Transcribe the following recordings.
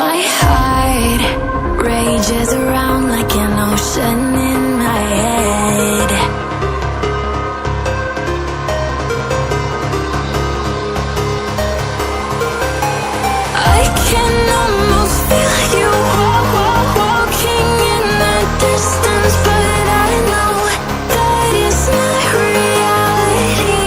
My heart rages around like an ocean in my head. I can almost feel you walking in the distance, but I know that it's not reality.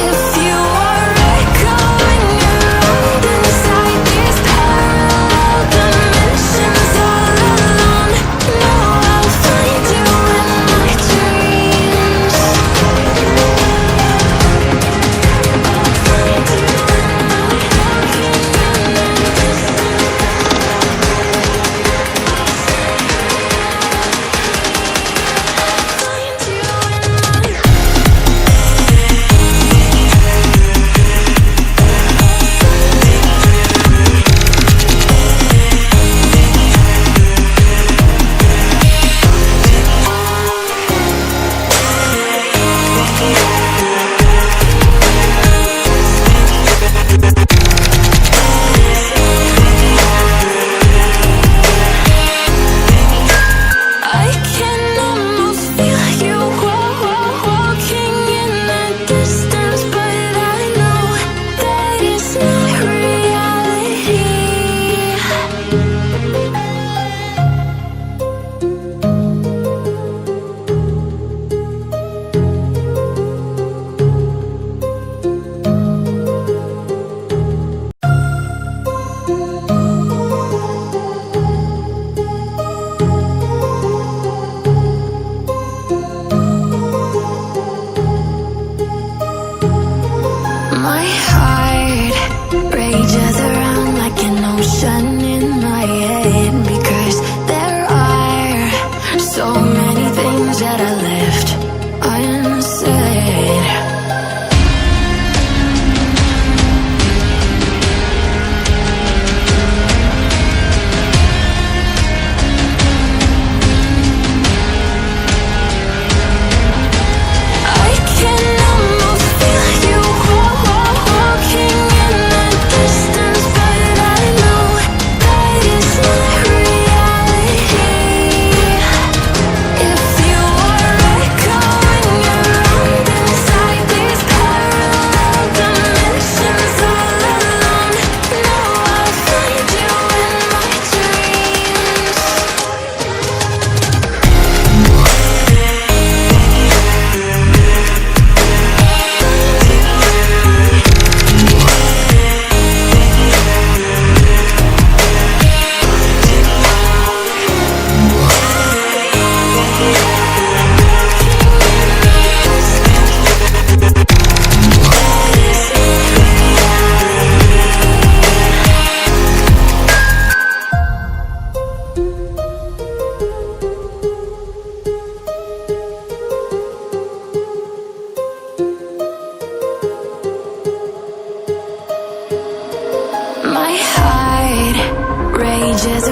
If you are echoing around inside these parallel dimensions all alone, know I'll find you in my dreams. I'll find you in my walking in the distance. Find you in my I can almost feel you walking in the distance, but I know that it's not reality. My heart rages around like an ocean in my head, because there are so many things that I left unsaid. I can almost feel you walking in the distance, but I know that it's not reality. If you are echoing around inside these parallel dimensions all alone, know I'll find you in my dreams. My heart rages